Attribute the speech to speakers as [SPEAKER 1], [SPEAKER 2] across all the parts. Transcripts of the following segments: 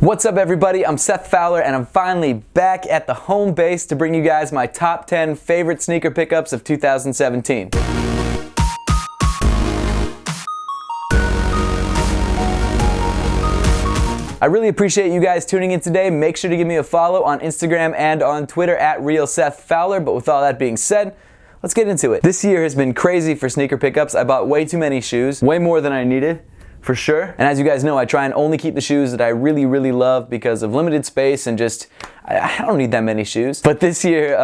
[SPEAKER 1] What's up everybody, I'm Seth Fowler and I'm finally back at the home base to bring you guys my top 10 favorite sneaker pickups of 2017. I really appreciate you guys tuning in today. Make sure to give me a follow on Instagram and on Twitter at RealSethFowler. But with all that being said, let's get into it. This year has been crazy for sneaker pickups. I bought way too many shoes, way more than I needed. For sure. And as you guys know, I try and only keep the shoes that I really love because of limited space and just, I don't need that many shoes. But this year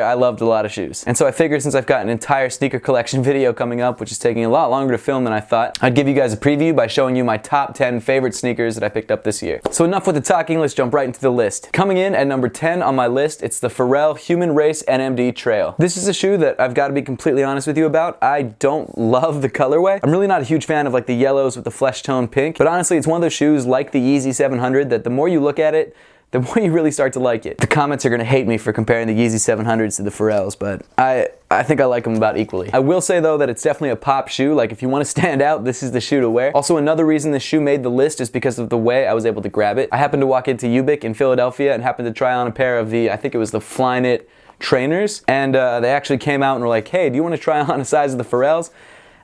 [SPEAKER 1] I loved a lot of shoes. And so I figured since I've got an entire sneaker collection video coming up, which is taking a lot longer to film than I thought, I'd give you guys a preview by showing you my top 10 favorite sneakers that I picked up this year. So enough with the talking, let's jump right into the list. Coming in at number 10 on my list, it's the Pharrell Human Race NMD Trail. This is a shoe that I've got to be completely honest with you about. I don't love the colorway. I'm really not a huge fan of like the yellows with the flesh tone pink, but honestly it's one of those shoes like the Yeezy 700 that the more you look at it, the more you really start to like it. The comments are gonna hate me for comparing the Yeezy 700s to the Pharrells, but I think I like them about equally. I will say though that it's definitely a pop shoe. Like if you want to stand out, this is the shoe to wear. Also another reason this shoe made the list is because of the way I was able to grab it. I happened to walk into Ubiq in Philadelphia and happened to try on a pair of the, I think it was the Flyknit trainers, and they actually came out and were like, hey, do you want to try on a size of the Pharrells?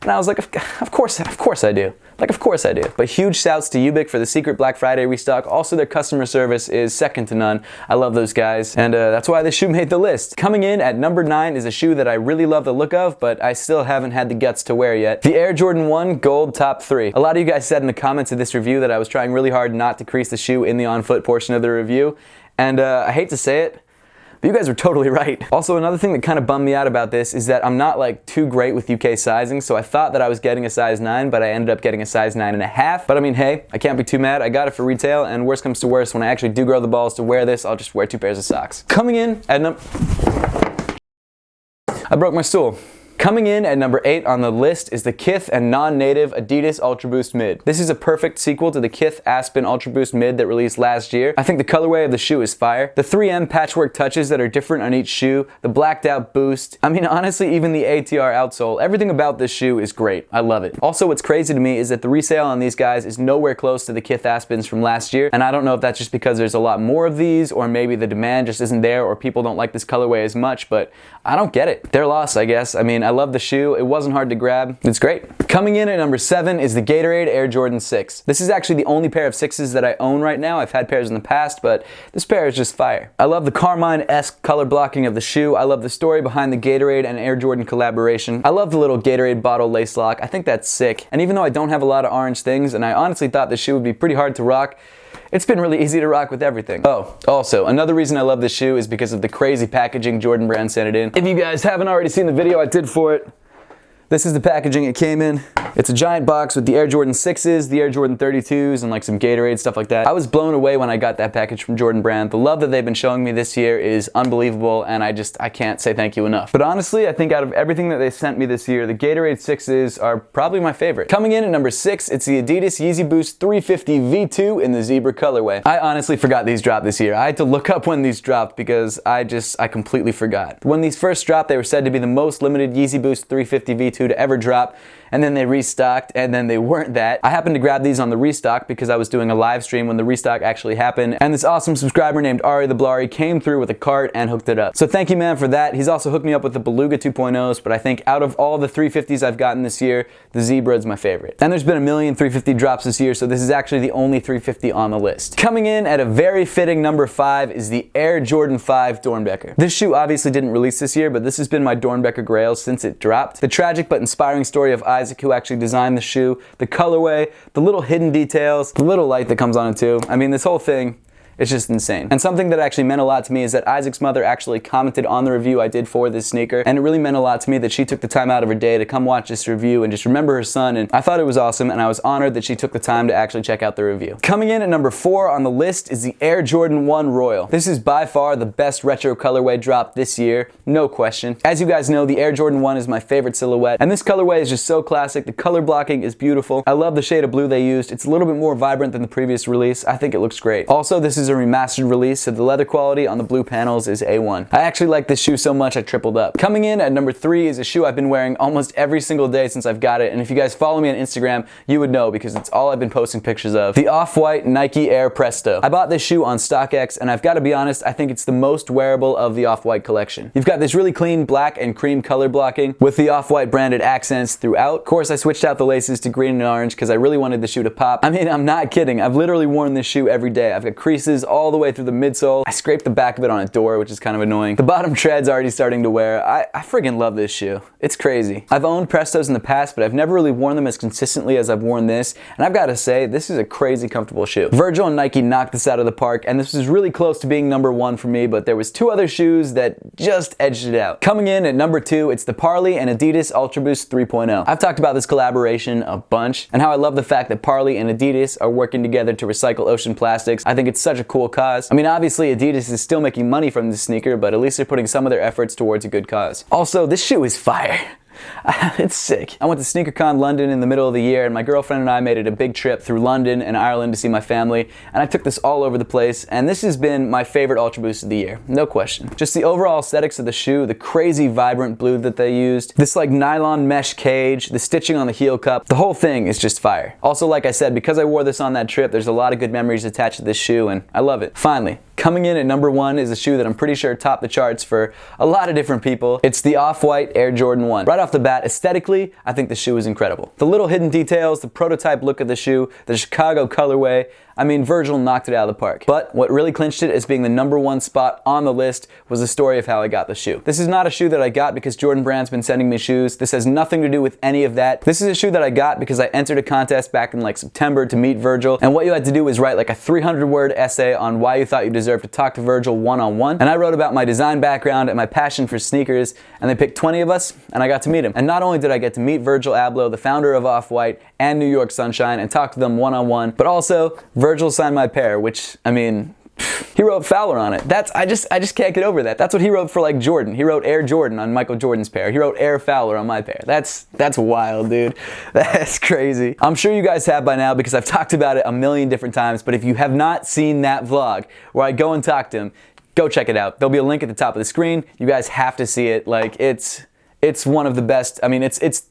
[SPEAKER 1] And I was like, of course I do. Like, of course I do. But huge shouts to Ubiq for the secret Black Friday restock. Also, their customer service is second to none. I love those guys. And that's why this shoe made the list. Coming in at number 9 is a shoe that I really love the look of, but I still haven't had the guts to wear yet. The Air Jordan 1 Gold Top 3. A lot of you guys said in the comments of this review that I was trying really hard not to crease the shoe in the on-foot portion of the review. And I hate to say it, but you guys were totally right. Also, another thing that kind of bummed me out about this is that I'm not like too great with UK sizing, so I thought that I was getting a size 9, but I ended up getting a size 9.5. But I mean, hey, I can't be too mad. I got it for retail, and worst comes to worst, when I actually do grow the balls to wear this, I'll just wear 2 pairs of socks. Coming in at I broke my stool. Coming in at number 8 on the list is the Kith and non-native Adidas Ultraboost Mid. This is a perfect sequel to the Kith Aspen Ultraboost Mid that released last year. I think the colorway of the shoe is fire. The 3M patchwork touches that are different on each shoe, the blacked out boost, I mean honestly even the ATR outsole, everything about this shoe is great. I love it. Also what's crazy to me is that the resale on these guys is nowhere close to the Kith Aspens from last year, and I don't know if that's just because there's a lot more of these or maybe the demand just isn't there or people don't like this colorway as much, but I don't get it. They're lost, I guess. I mean, I love the shoe. It wasn't hard to grab. It's great. Coming in at number 7 is the Gatorade Air Jordan 6. This is actually the only pair of 6s that I own right now. I've had pairs in the past, but this pair is just fire. I love the Carmine-esque color blocking of the shoe. I love the story behind the Gatorade and Air Jordan collaboration. I love the little Gatorade bottle lace lock. I think that's sick. And even though I don't have a lot of orange things, and I honestly thought this shoe would be pretty hard to rock, it's been really easy to rock with everything. Oh, also, another reason I love this shoe is because of the crazy packaging Jordan Brand sent it in. If you guys haven't already seen the video I did for it, this is the packaging it came in. It's a giant box with the Air Jordan 6s, the Air Jordan 32s, and like some Gatorade, stuff like that. I was blown away when I got that package from Jordan Brand. The love that they've been showing me this year is unbelievable, and I can't say thank you enough. But honestly, I think out of everything that they sent me this year, the Gatorade 6s are probably my favorite. Coming in at number 6, it's the Adidas Yeezy Boost 350 V2 in the zebra colorway. I honestly forgot these dropped this year. I had to look up when these dropped because I completely forgot. When these first dropped, they were said to be the most limited Yeezy Boost 350 V2 to ever drop, and then they restocked, and then they weren't that. I happened to grab these on the restock because I was doing a live stream when the restock actually happened, and this awesome subscriber named Ari the Blari came through with a cart and hooked it up. So thank you, man, for that. He's also hooked me up with the Beluga 2.0s, but I think out of all the 350s I've gotten this year, the Zebra is my favorite. And there's been a million 350 drops this year, so this is actually the only 350 on the list. Coming in at a very fitting number 5 is the Air Jordan 5 Doernbecher. This shoe obviously didn't release this year, but this has been my Doernbecher grail since it dropped. The tragic but inspiring story of Isaac, who actually designed the shoe, the colorway, the little hidden details, the little light that comes on it too. I mean, this whole thing, it's just insane. And something that actually meant a lot to me is that Isaac's mother actually commented on the review I did for this sneaker, and it really meant a lot to me that she took the time out of her day to come watch this review and just remember her son, and I thought it was awesome, and I was honored that she took the time to actually check out the review. Coming in at number 4 on the list is the Air Jordan 1 Royal. This is by far the best retro colorway drop this year, no question. As you guys know, the Air Jordan 1 is my favorite silhouette, and this colorway is just so classic. The color blocking is beautiful. I love the shade of blue they used. It's a little bit more vibrant than the previous release. I think it looks great. Also, this is is a remastered release, so the leather quality on the blue panels is A1. I actually like this shoe so much I tripled up. Coming in at number 3 is a shoe I've been wearing almost every single day since I've got it, and if you guys follow me on Instagram, you would know because it's all I've been posting pictures of. The off-white Nike Air Presto. I bought this shoe on StockX, and I've got to be honest, I think it's the most wearable of the off-white collection. You've got this really clean black and cream color blocking with the off-white branded accents throughout. Of course, I switched out the laces to green and orange because I really wanted the shoe to pop. I mean, I'm not kidding. I've literally worn this shoe every day. I've got creases all the way through the midsole. I scraped the back of it on a door, which is kind of annoying. The bottom tread's already starting to wear. I friggin' love this shoe. It's crazy. I've owned Prestos in the past, but I've never really worn them as consistently as I've worn this, and I've got to say, this is a crazy comfortable shoe. Virgil and Nike knocked this out of the park, and this was really close to being number 1 for me, but there was 2 other shoes that just edged it out. Coming in at number 2, it's the Parley and Adidas Ultraboost 3.0. I've talked about this collaboration a bunch, and how I love the fact that Parley and Adidas are working together to recycle ocean plastics. I think it's such a cool cause. I mean, obviously Adidas is still making money from this sneaker, but at least they're putting some of their efforts towards a good cause. Also, this shoe is fire. It's sick. I went to SneakerCon London in the middle of the year, and my girlfriend and I made it a big trip through London and Ireland to see my family, and I took this all over the place, and this has been my favorite Ultraboost of the year, no question. Just the overall aesthetics of the shoe, the crazy vibrant blue that they used, this like nylon mesh cage, the stitching on the heel cup, the whole thing is just fire. Also, like I said, because I wore this on that trip, there's a lot of good memories attached to this shoe, and I love it. Finally, coming in at number 1 is a shoe that I'm pretty sure topped the charts for a lot of different people. It's the Off-White Air Jordan 1. Right off the bat, aesthetically, I think the shoe is incredible. The little hidden details, the prototype look of the shoe, the Chicago colorway, I mean, Virgil knocked it out of the park. But what really clinched it as being the number 1 spot on the list was the story of how I got the shoe. This is not a shoe that I got because Jordan Brand's been sending me shoes. This has nothing to do with any of that. This is a shoe that I got because I entered a contest back in like September to meet Virgil, and what you had to do was write like a 300-word essay on why you thought you deserved to talk to Virgil one-on-one. And I wrote about my design background and my passion for sneakers, and they picked 20 of us, and I got to meet him. And not only did I get to meet Virgil Abloh, the founder of Off-White and New York Sunshine, and talk to them one-on-one, but also Virgil signed my pair, which, I mean, he wrote Fowler on it. I just can't get over that. That's what he wrote for like Jordan. He wrote Air Jordan on Michael Jordan's pair. He wrote Air Fowler on my pair. That's wild, dude. That's crazy. I'm sure you guys have by now because I've talked about it a million different times, but if you have not seen that vlog where I go and talk to him, go check it out. There'll be a link at the top of the screen. You guys have to see it. Like, it's one of the best. I mean,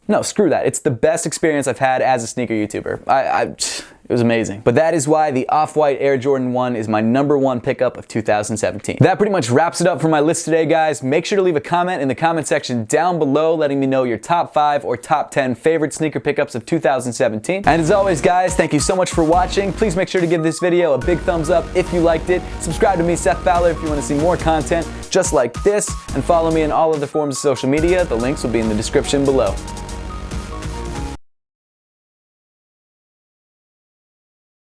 [SPEAKER 1] no, screw that. It's the best experience I've had as a sneaker YouTuber. It was amazing. But that is why the Off-White Air Jordan 1 is my number 1 pickup of 2017. That pretty much wraps it up for my list today, guys. Make sure to leave a comment in the comment section down below letting me know your top 5 or top 10 favorite sneaker pickups of 2017. And as always, guys, thank you so much for watching. Please make sure to give this video a big thumbs up if you liked it. Subscribe to me, Seth Fowler, if you want to see more content just like this, and follow me in all other forms of social media. The links will be in the description below.